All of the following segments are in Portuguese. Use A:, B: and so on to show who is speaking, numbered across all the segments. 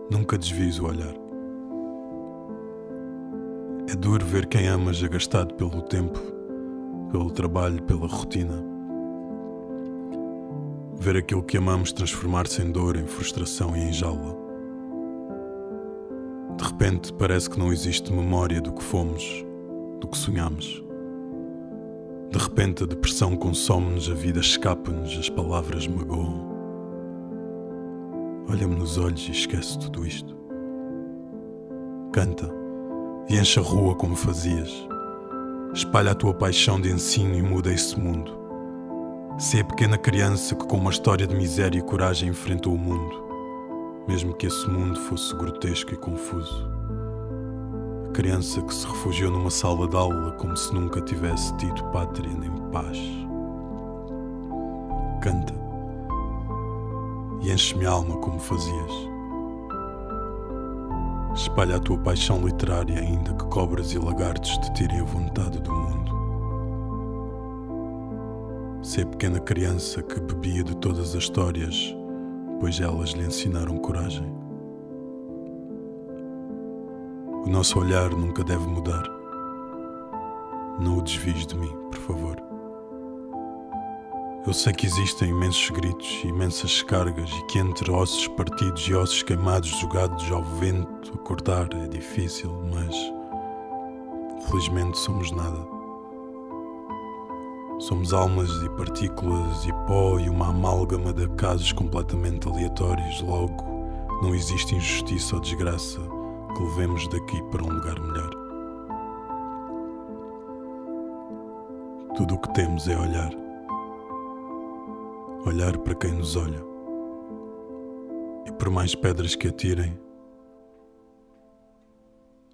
A: Nunca desvies o olhar. É duro ver quem amas agastado pelo tempo, pelo trabalho, pela rotina. Ver aquilo que amamos transformar-se em dor, em frustração e em jaula. De repente parece que não existe memória do que fomos, do que sonhamos. De repente a depressão consome-nos, a vida escapa-nos, as palavras magoam. Olha-me nos olhos e esquece tudo isto. Canta e enche a rua como fazias. Espalha a tua paixão de ensino e muda esse mundo. Sê a pequena criança que com uma história de miséria e coragem enfrentou o mundo, mesmo que esse mundo fosse grotesco e confuso. A criança que se refugiou numa sala de aula como se nunca tivesse tido pátria nem paz. Canta e enche-me a alma como fazias. Espalha a tua paixão literária ainda que cobras e lagartos te tirem a vontade do mundo. Sê a pequena criança que bebia de todas as histórias, pois elas lhe ensinaram coragem. O nosso olhar nunca deve mudar. Não o desvies de mim, por favor. Eu sei que existem imensos gritos, imensas cargas e que entre ossos partidos e ossos queimados jogados ao vento acordar é difícil, mas felizmente somos nada. Somos almas e partículas e pó e uma amálgama de acasos completamente aleatórios. Logo, não existe injustiça ou desgraça que levemos daqui para um lugar melhor. Tudo o que temos é olhar. Olhar para quem nos olha. E por mais pedras que atirem,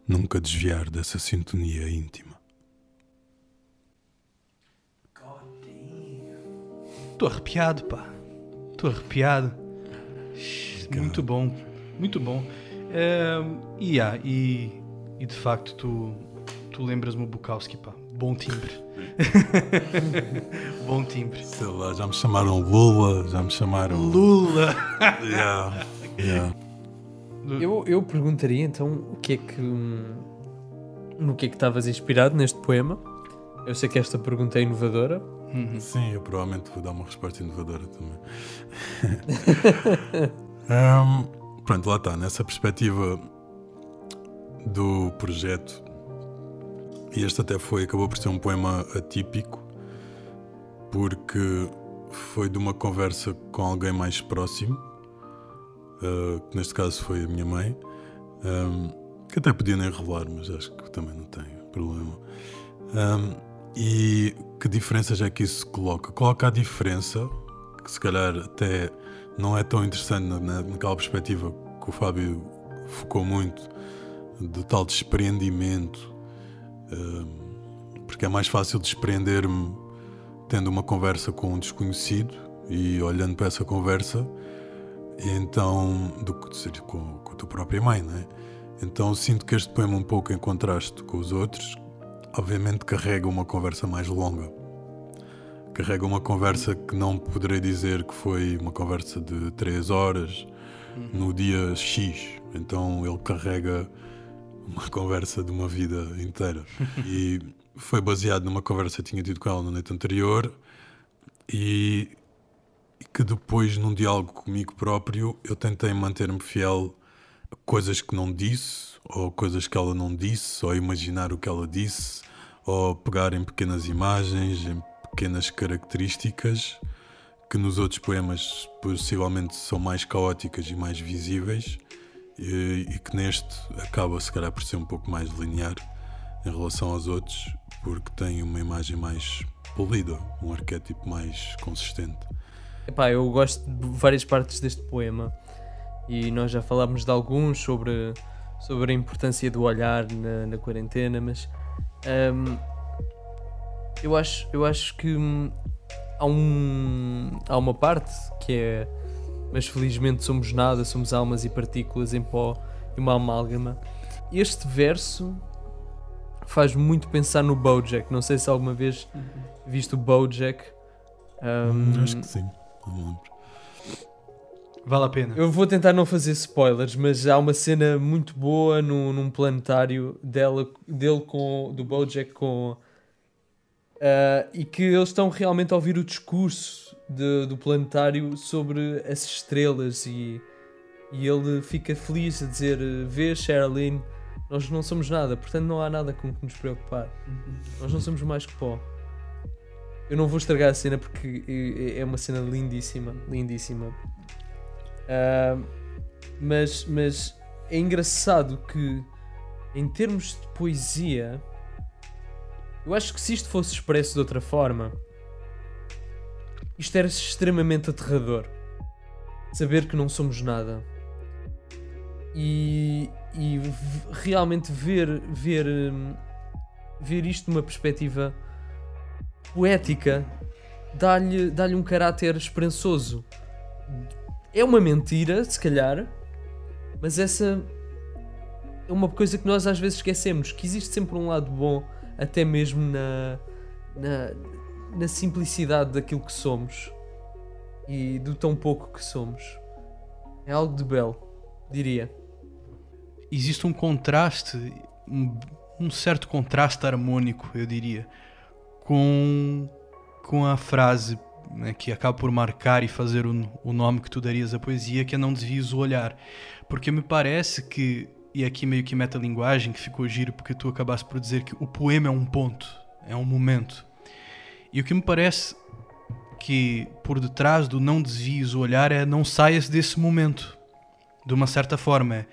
A: nunca desviar dessa sintonia íntima.
B: Estou arrepiado, pá. Estou arrepiado. Muito bom. Muito bom. E de facto tu lembras-me o Bukowski, pá. Bom timbre. Bom timbre.
A: Sei lá, já me chamaram Lula, já me chamaram...
B: Lula!
A: Yeah.
C: Eu perguntaria então no que é que estavas inspirado neste poema. Eu sei que esta pergunta é inovadora.
A: Sim, eu provavelmente vou dar uma resposta inovadora também. Pronto, lá está, nessa perspectiva do projeto. E este até acabou por ser um poema atípico, porque foi de uma conversa com alguém mais próximo, que neste caso foi a minha mãe, que até podia nem revelar, mas acho que também não tem problema. E que diferenças é que isso coloca? Coloca a diferença, que se calhar até não é tão interessante naquela perspectiva que o Fábio focou muito, do tal despreendimento, porque é mais fácil desprender-me tendo uma conversa com um desconhecido e olhando para essa conversa, e então, do que ser com a tua própria mãe, não é? Então sinto que este poema, um pouco em contraste com os outros, obviamente carrega uma conversa mais longa. Carrega uma conversa que não poderei dizer que foi uma conversa de 3 horas no dia X. Então ele carrega uma conversa de uma vida inteira. E foi baseado numa conversa que tinha tido com ela na noite anterior e que depois, num diálogo comigo próprio, eu tentei manter-me fiel a coisas que não disse, ou coisas que ela não disse, ou imaginar o que ela disse, ou pegar em pequenas imagens, em pequenas características que nos outros poemas possivelmente são mais caóticas e mais visíveis, e que neste acaba se calhar por ser um pouco mais linear em relação aos outros, porque tem uma imagem mais polida, um arquétipo mais consistente.
C: Epá, eu gosto de várias partes deste poema e nós já falámos de alguns sobre a importância do olhar na quarentena, mas eu acho que há uma parte que é: mas felizmente somos nada, somos almas e partículas em pó e uma amálgama. Este verso faz muito pensar no BoJack. Não sei se alguma vez visto o BoJack.
A: Acho que sim, não me lembro.
B: Vale a pena.
C: Eu vou tentar não fazer spoilers, mas há uma cena muito boa num planetário do BoJack e que eles estão realmente a ouvir o discurso do planetário sobre as estrelas e ele fica feliz a dizer: vê, Sherilyn, nós não somos nada, portanto não há nada com que nos preocupar. Nós não somos mais que pó. Eu não vou estragar a cena porque é uma cena lindíssima, lindíssima. Mas é engraçado que, em termos de poesia, eu acho que se isto fosse expresso de outra forma, isto era extremamente aterrador. Saber que não somos nada. E realmente ver isto numa perspectiva poética dá-lhe um caráter esperançoso. É uma mentira, se calhar, mas essa é uma coisa que nós às vezes esquecemos, que existe sempre um lado bom, até mesmo na simplicidade daquilo que somos e do tão pouco que somos. É algo de belo, diria.
B: Existe um contraste, um certo contraste harmônico, eu diria, com a frase, né, que acaba por marcar e fazer o nome que tu darias à poesia, que é não desvies o olhar. Porque me parece que, e aqui meio que metalinguagem, que ficou giro porque tu acabaste por dizer que o poema é um ponto, é um momento. E o que me parece que por detrás do não desvies o olhar é não saias desse momento, de uma certa forma.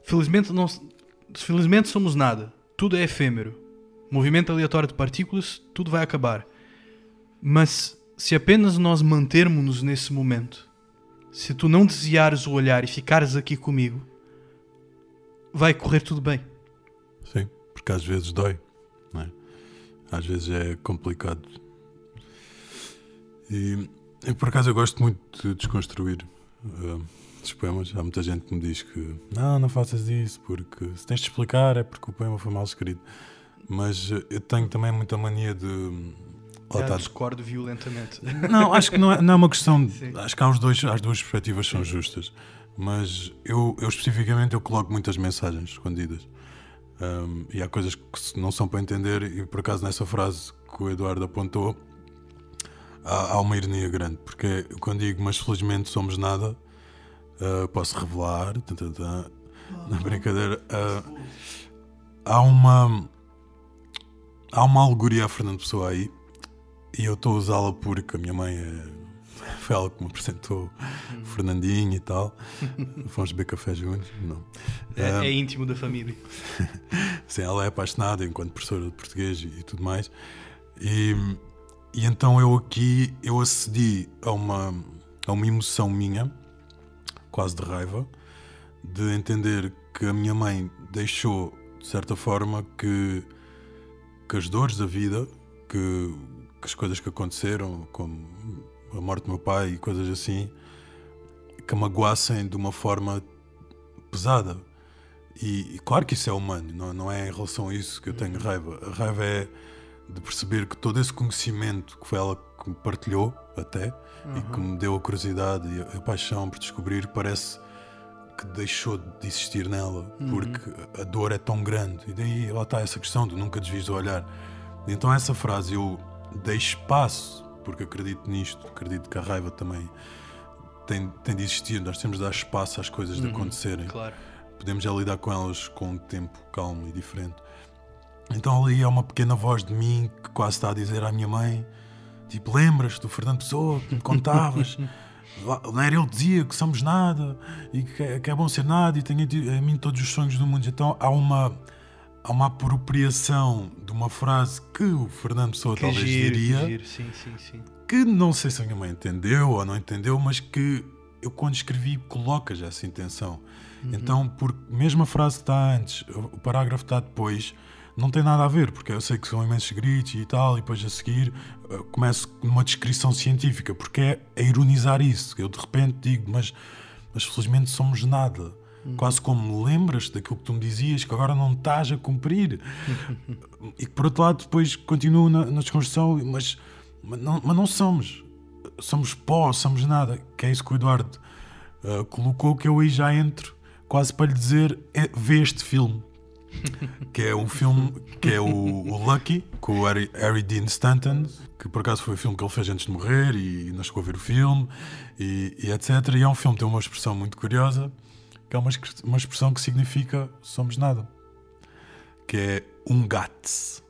B: Felizmente somos nada, tudo é efêmero, movimento aleatório de partículas, tudo vai acabar. Mas se apenas nós mantermos-nos nesse momento, se tu não desviares o olhar e ficares aqui comigo, vai correr tudo bem.
A: Sim, porque às vezes dói, não é? Às vezes é complicado. E por acaso eu gosto muito de desconstruir os poemas. Há muita gente que me diz que não faças isso, porque se tens de explicar é porque o poema foi mal escrito. Mas eu tenho também muita mania de...
B: discordo violentamente.
A: Não, acho que não é uma questão de, acho que as duas perspectivas são justas. Mas eu especificamente eu coloco muitas mensagens escondidas. E há coisas que não são para entender. E por acaso nessa frase que o Eduardo apontou há uma ironia grande, porque quando digo mas felizmente somos nada, posso revelar na brincadeira, há uma alegoria a Fernando Pessoa aí, e eu estou a usá-la porque a minha mãe foi ela que me apresentou Fernandinho e tal. Fomos beber café juntos. Não.
B: É íntimo da família.
A: Sim, ela é apaixonada enquanto professora de português e tudo mais. E então eu acedi a uma emoção minha, quase de raiva, de entender que a minha mãe deixou, de certa forma, que as dores da vida, que as coisas que aconteceram, como a morte do meu pai e coisas assim, que magoassem de uma forma pesada. E claro que isso é humano, não é em relação a isso que eu tenho raiva. A raiva é de perceber que todo esse conhecimento que foi ela que me partilhou até, e que me deu a curiosidade e a paixão por descobrir, parece que deixou de existir nela, porque a dor é tão grande. E daí lá está essa questão de nunca desvies o olhar. Então essa frase eu dei espaço, porque acredito nisto, acredito que a raiva também tem de existir. Nós temos de dar espaço às coisas de acontecerem.
B: Claro.
A: Podemos já lidar com elas com um tempo calmo e diferente. Então ali é uma pequena voz de mim que quase está a dizer à minha mãe, tipo, lembras-te do Fernando Pessoa que me contavas? Não era ele que dizia que somos nada e que é bom ser nada e tenho a mim todos os sonhos do mundo. Então há uma apropriação de uma frase que o Fernando Pessoa talvez diria,
B: Sim.
A: que não sei se a minha mãe entendeu ou não entendeu, mas que eu quando escrevi coloca já essa intenção. Então, mesmo a frase que está antes, o parágrafo que está depois, não tem nada a ver, porque eu sei que são imensos gritos e tal, e depois a seguir começo numa descrição científica, porque é ironizar isso. Eu de repente digo, mas felizmente somos nada. Quase como me lembras daquilo que tu me dizias, que agora não estás a cumprir. E que por outro lado depois continuo na desconstrução, mas Mas não somos. Somos pó, somos nada. Que é isso que o Eduardo colocou, que eu aí já entro quase para lhe dizer, vê este filme. Que é um filme que é o Lucky, com o Harry Dean Stanton, que por acaso foi o filme que ele fez antes de morrer, e nós chegou a ver o filme, e etc. E é um filme que tem uma expressão muito curiosa, que é uma expressão que significa somos nada, que é gats.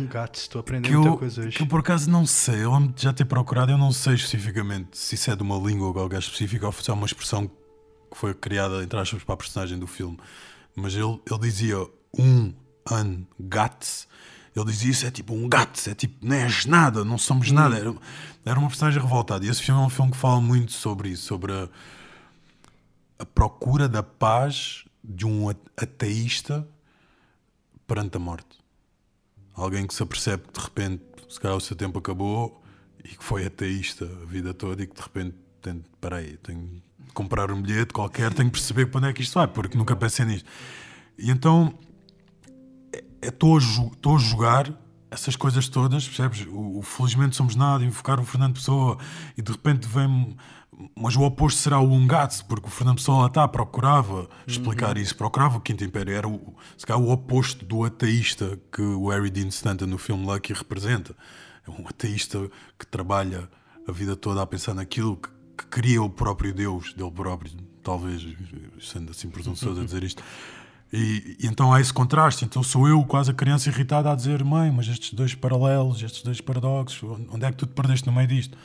B: Gats, estou a aprender muita coisa hoje.
A: Que eu por acaso não sei, eu lembro de já ter procurado, eu não sei especificamente se isso é de uma língua ou algo específico, ou se é uma expressão que foi criada, entre aspas, para a personagem do filme. Mas ele dizia gats. Ele dizia isso, é tipo gats, é tipo, não és nada, não somos nada. Era uma personagem revoltada. E esse filme é um filme que fala muito sobre isso, sobre a procura da paz de um ateísta perante a morte. Alguém que se apercebe que de repente, se calhar o seu tempo acabou e que foi ateísta a vida toda e que de repente peraí, tenho de comprar um bilhete qualquer, tenho de perceber para onde é que isto vai, porque nunca pensei nisto. E então estou a jogar essas coisas todas, percebes? O felizmente somos nada, invocar o Fernando Pessoa, e de repente vem. Mas o oposto será o Gats, porque o Fernando Pessoa lá está, procurava explicar isso, procurava o Quinto Império, era se calhar o oposto do ateísta que o Harry Dean Stanton no filme Lucky representa. É um ateísta que trabalha a vida toda a pensar naquilo, que cria o próprio Deus dele próprio, talvez, sendo assim presunçoso a dizer isto. E então há esse contraste. Então sou eu quase a criança irritada a dizer, mãe, mas estes dois paralelos, estes dois paradoxos, onde é que tu te perdeste no meio disto?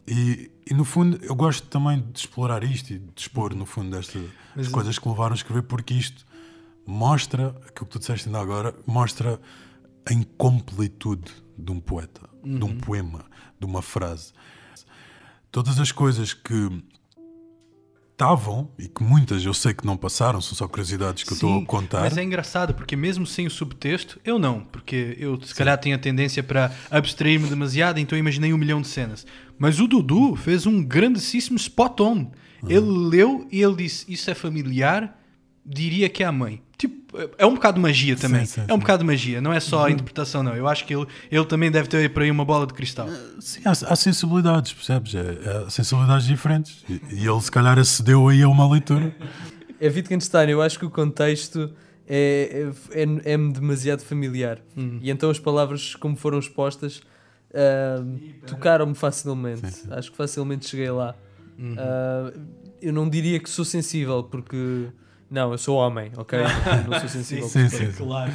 A: E no fundo eu gosto também de explorar isto e de expor no fundo as coisas que me levaram a escrever, porque isto mostra, aquilo que tu disseste ainda agora, mostra a incompletude de um poeta, de um poema, de uma frase. Todas as coisas que estavam, e que muitas eu sei que não passaram, são só curiosidades que eu estou a contar.
B: Mas é engraçado, porque mesmo sem o subtexto, eu não, porque eu se calhar tinha tendência para abstrair-me demasiado, então eu imaginei 1 milhão de cenas. Mas o Dudu fez um grandíssimo spot on. Ele leu e ele disse, isso é familiar, diria que é a mãe. Tipo, é um bocado de magia também. É um bocado de magia, não é só a interpretação, não. Eu acho que ele também deve ter por aí uma bola de cristal.
A: Sim, há sensibilidades, percebes? Há sensibilidades diferentes. E ele se calhar acedeu aí a uma leitura.
C: É Wittgenstein, eu acho que o contexto é demasiado familiar. E então as palavras, como foram expostas, tocaram-me facilmente. Sim. Acho que facilmente cheguei lá. Eu não diria que sou sensível, porque... Não, eu sou homem, ok? Não sou sensível.
A: Sim, claro.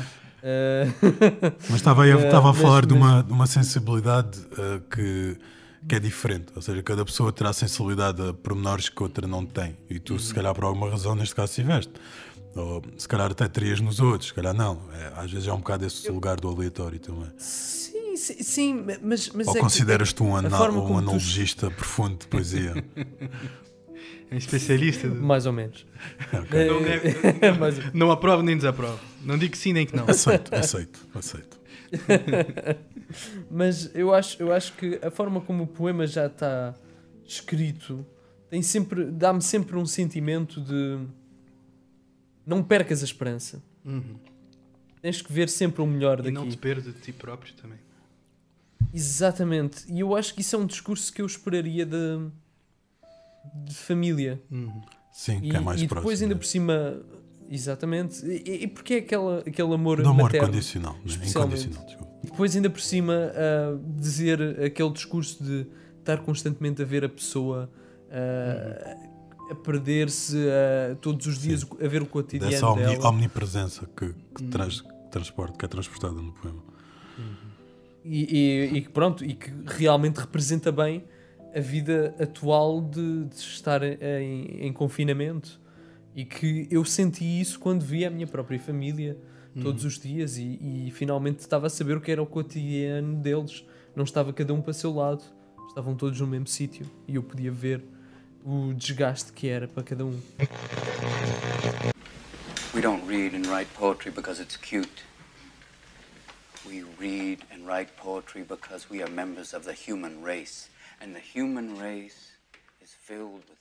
A: Mas estava a falar de uma sensibilidade que é diferente. Ou seja, cada pessoa terá sensibilidade a pormenores que outra não tem. E tu, se calhar, por alguma razão, neste caso, tiveste. Ou se calhar até terias nos outros, se calhar não. Às vezes é um bocado esse lugar do aleatório também.
C: Sim, mas
A: ou consideras-te um analogista profundo de poesia?
B: É um especialista?
C: Mais ou menos.
B: Okay. Não aprovo nem desaprovo. Não digo que sim nem que não.
A: Aceito.
C: Mas eu acho que a forma como o poema já está escrito dá-me sempre um sentimento de não percas a esperança. Tens que ver sempre o melhor daqui.
B: E não te perdas de ti próprio também.
C: Exatamente. E eu acho que isso é um discurso que eu esperaria de família.
A: Sim, que é mais próximo.
C: E depois ainda por cima... Exatamente. E porque é aquele amor
A: do amor
C: materno,
A: condicional, incondicional, desculpa.
C: E depois ainda por cima dizer aquele discurso de estar constantemente a ver a pessoa a perder-se todos os dias, a ver o cotidiano
A: dessa
C: dela.
A: omnipresença que é transportada no poema.
C: E que realmente representa bem a vida atual de estar em confinamento. E que eu senti isso quando vi a minha própria família todos os dias e finalmente estava a saber o que era o cotidiano deles. Não estava cada um para o seu lado, estavam todos no mesmo sítio e eu podia ver o desgaste que era para cada um.
D: We don't read and write poetry because it's cute. We read and write poetry because we are members of the human race. And the human race is filled with